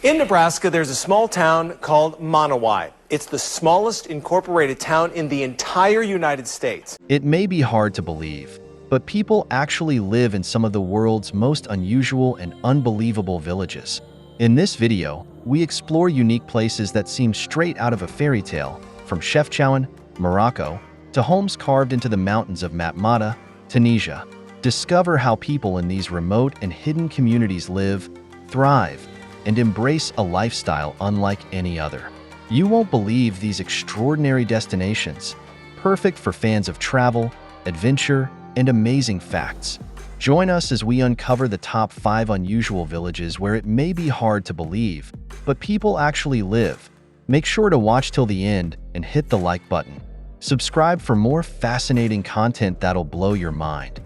In Nebraska, there's a small town called Monowi. It's the smallest incorporated town in the entire United States. It may be hard to believe, but people actually live in some of the world's most unusual and unbelievable villages. In this video, we explore unique places that seem straight out of a fairy tale, from Chowan, Morocco, to homes carved into the mountains of Matmaada, Tunisia. Discover how people in these remote and hidden communities live, thrive, and embrace a lifestyle unlike any other. You won't believe these extraordinary destinations, perfect for fans of travel, adventure, and amazing facts. Join us as we uncover the top 5 unusual villages where it may be hard to believe, but people actually live. Make sure to watch till the end and hit the like button. Subscribe for more fascinating content that'll blow your mind.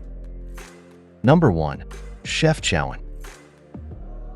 Number 1. Chowan.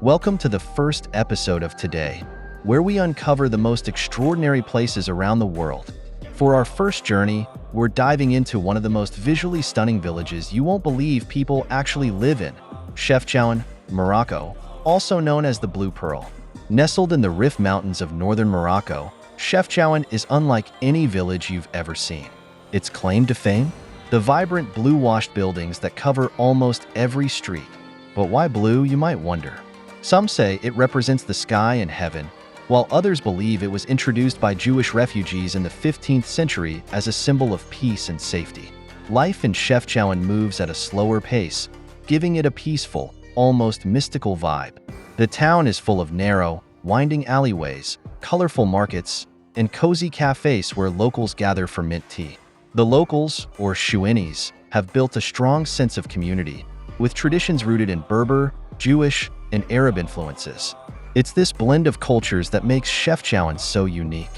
Welcome to the first episode of today, where we uncover the most extraordinary places around the world. For our first journey, we're diving into one of the most visually stunning villages you won't believe people actually live in, Chowan, Morocco, also known as the Blue Pearl. Nestled in the Rif Mountains of northern Morocco, Chowan is unlike any village you've ever seen. Its claim to fame? The vibrant blue-washed buildings that cover almost every street. But why blue, you might wonder. Some say it represents the sky and heaven, while others believe it was introduced by Jewish refugees in the 15th century as a symbol of peace and safety. Life in Chowan moves at a slower pace, giving it a peaceful, almost mystical vibe. The town is full of narrow, winding alleyways, colorful markets, and cozy cafes where locals gather for mint tea. The locals, or Chowanis, have built a strong sense of community, with traditions rooted in Berber, Jewish, and Arab influences. It's this blend of cultures that makes Chowan so unique.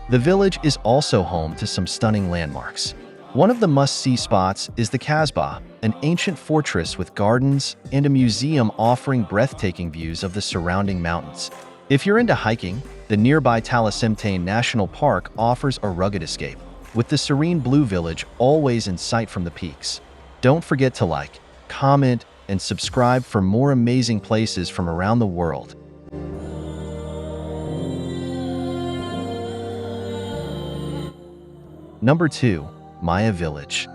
The village is also home to some stunning landmarks. One of the must-see spots is the Kasbah, an ancient fortress with gardens and a museum offering breathtaking views of the surrounding mountains. If you're into hiking, the nearby Talasimtain National Park offers a rugged escape, with the serene Blue Village always in sight from the peaks. Don't forget to like, comment, and subscribe for more amazing places from around the world. Number 2. Maya Village.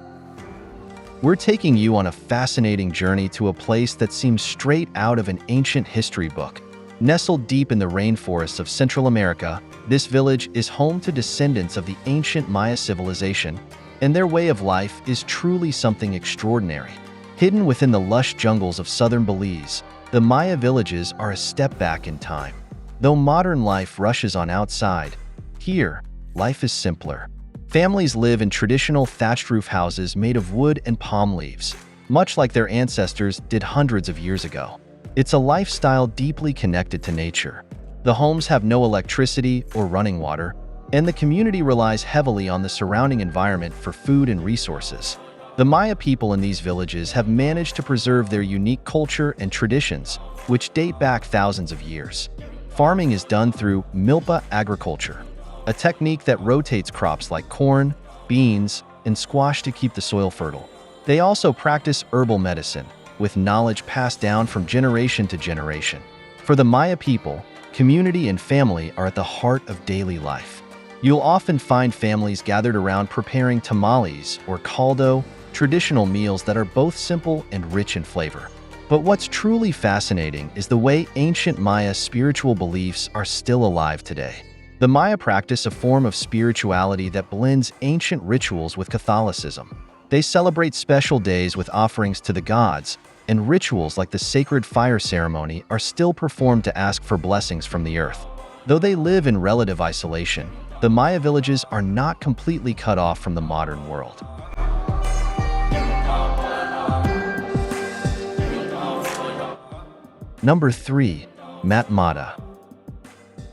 We're taking you on a fascinating journey to a place that seems straight out of an ancient history book. Nestled deep in the rainforests of Central America, this village is home to descendants of the ancient Maya civilization, and their way of life is truly something extraordinary. Hidden within the lush jungles of southern Belize, the Maya villages are a step back in time. Though modern life rushes on outside, here, life is simpler. Families live in traditional thatched roof houses made of wood and palm leaves, much like their ancestors did hundreds of years ago. It's a lifestyle deeply connected to nature. The homes have no electricity or running water, and the community relies heavily on the surrounding environment for food and resources. The Maya people in these villages have managed to preserve their unique culture and traditions, which date back thousands of years. Farming is done through milpa agriculture, a technique that rotates crops like corn, beans, and squash to keep the soil fertile. They also practice herbal medicine, with knowledge passed down from generation to generation. For the Maya people, community and family are at the heart of daily life. You'll often find families gathered around preparing tamales or caldo, traditional meals that are both simple and rich in flavor. But what's truly fascinating is the way ancient Maya spiritual beliefs are still alive today. The Maya practice a form of spirituality that blends ancient rituals with Catholicism. They celebrate special days with offerings to the gods, and rituals like the sacred fire ceremony are still performed to ask for blessings from the earth. Though they live in relative isolation, the Maya villages are not completely cut off from the modern world. Number 3. Matmaada.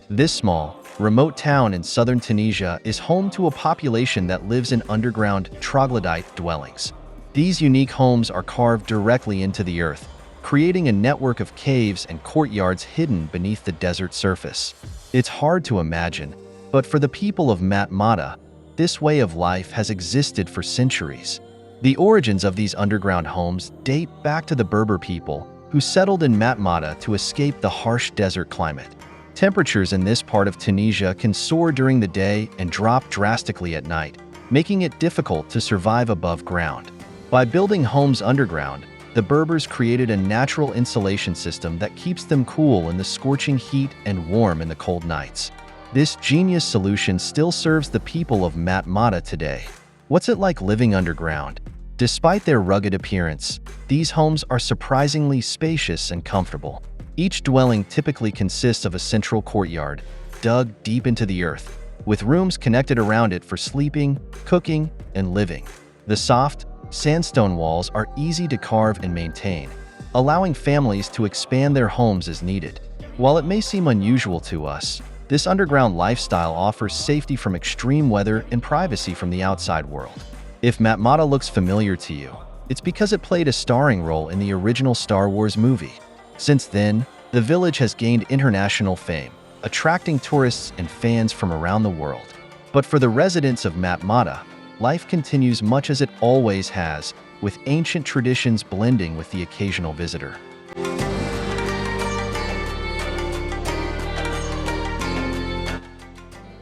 This small, remote town in southern Tunisia is home to a population that lives in underground troglodyte dwellings. These unique homes are carved directly into the earth, creating a network of caves and courtyards hidden beneath the desert surface. It's hard to imagine, but for the people of Matmaada, this way of life has existed for centuries. The origins of these underground homes date back to the Berber people who settled in Matmaada to escape the harsh desert climate. Temperatures in this part of Tunisia can soar during the day and drop drastically at night, making it difficult to survive above ground. By building homes underground, the Berbers created a natural insulation system that keeps them cool in the scorching heat and warm in the cold nights. This genius solution still serves the people of Matmaada today. What's it like living underground? Despite their rugged appearance, these homes are surprisingly spacious and comfortable. Each dwelling typically consists of a central courtyard, dug deep into the earth, with rooms connected around it for sleeping, cooking, and living. The soft, sandstone walls are easy to carve and maintain, allowing families to expand their homes as needed. While it may seem unusual to us, this underground lifestyle offers safety from extreme weather and privacy from the outside world. If Matmaada looks familiar to you, it's because it played a starring role in the original Star Wars movie. Since then, the village has gained international fame, attracting tourists and fans from around the world. But for the residents of Matmaada, life continues much as it always has, with ancient traditions blending with the occasional visitor.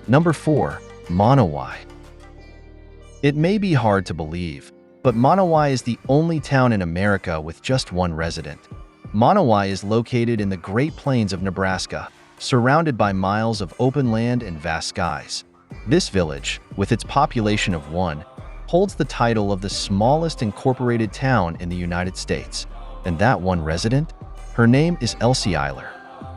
Number 4. Monowi. It may be hard to believe, but Monowi is the only town in America with just one resident. Monowi is located in the Great Plains of Nebraska, surrounded by miles of open land and vast skies. This village, with its population of 1, holds the title of the smallest incorporated town in the United States. And that one resident? Her name is Elsie Eiler.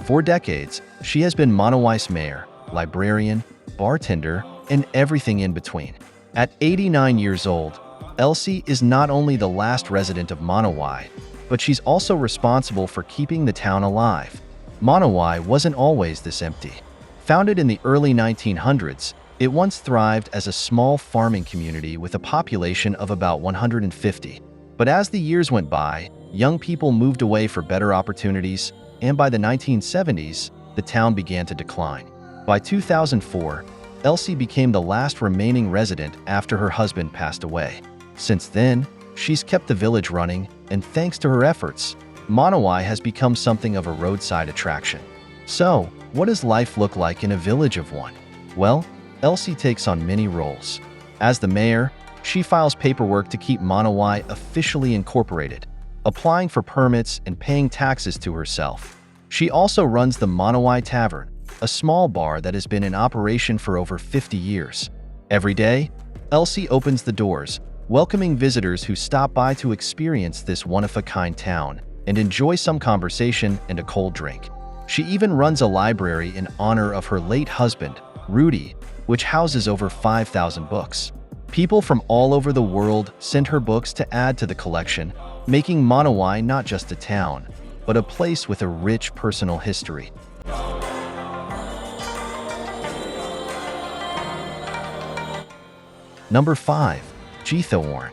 For decades, she has been Monowi's mayor, librarian, bartender, and everything in between. At 89 years old, Elsie is not only the last resident of Monowi, but she's also responsible for keeping the town alive. Monowi wasn't always this empty. Founded in the early 1900s, it once thrived as a small farming community with a population of about 150. But as the years went by, young people moved away for better opportunities, and by the 1970s, the town began to decline. By 2004, Elsie became the last remaining resident after her husband passed away. Since then, she's kept the village running, and thanks to her efforts, Monowi has become something of a roadside attraction. So, what does life look like in a village of 1? Well, Elsie takes on many roles. As the mayor, she files paperwork to keep Monowi officially incorporated, applying for permits and paying taxes to herself. She also runs the Monowi Tavern, a small bar that has been in operation for over 50 years. Every day, Elsie opens the doors, welcoming visitors who stop by to experience this one-of-a-kind town and enjoy some conversation and a cold drink. She even runs a library in honor of her late husband, Rudy, which houses over 5,000 books. People from all over the world send her books to add to the collection, making Monowi not just a town, but a place with a rich personal history. Number 5. Geor.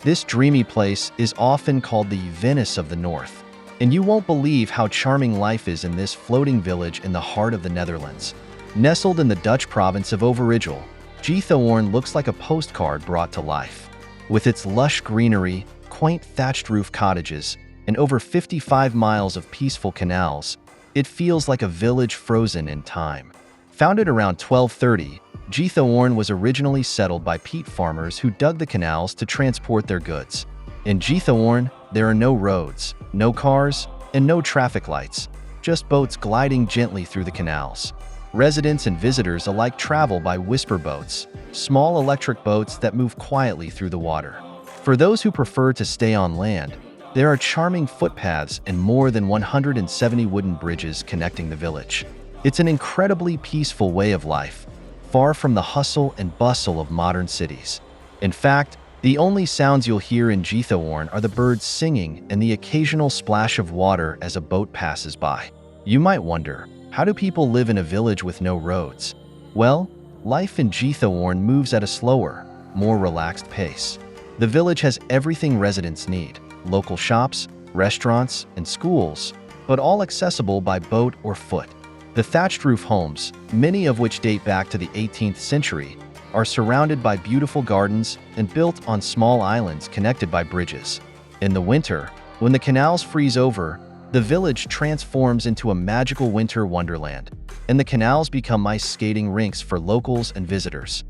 This dreamy place is often called the Venice of the North, and you won't believe how charming life is in this floating village in the heart of the Netherlands. Nestled in the Dutch province of Overijssel, Geor looks like a postcard brought to life. With its lush greenery, quaint thatched roof cottages, and over 55 miles of peaceful canals, it feels like a village frozen in time. Founded around 1230, Geor was originally settled by peat farmers who dug the canals to transport their goods. In Geor, there are no roads, no cars, and no traffic lights, just boats gliding gently through the canals. Residents and visitors alike travel by whisper boats, small electric boats that move quietly through the water. For those who prefer to stay on land, there are charming footpaths and more than 170 wooden bridges connecting the village. It's an incredibly peaceful way of life, far from the hustle and bustle of modern cities. In fact, the only sounds you'll hear in Geor are the birds singing and the occasional splash of water as a boat passes by. You might wonder, how do people live in a village with no roads? Well, life in Geor moves at a slower, more relaxed pace. The village has everything residents need: local shops, restaurants, and schools, but all accessible by boat or foot. The thatched roof homes, many of which date back to the 18th century, are surrounded by beautiful gardens and built on small islands connected by bridges. In the winter, when the canals freeze over, The village transforms into a magical winter wonderland, and the canals become ice skating rinks for locals and visitors.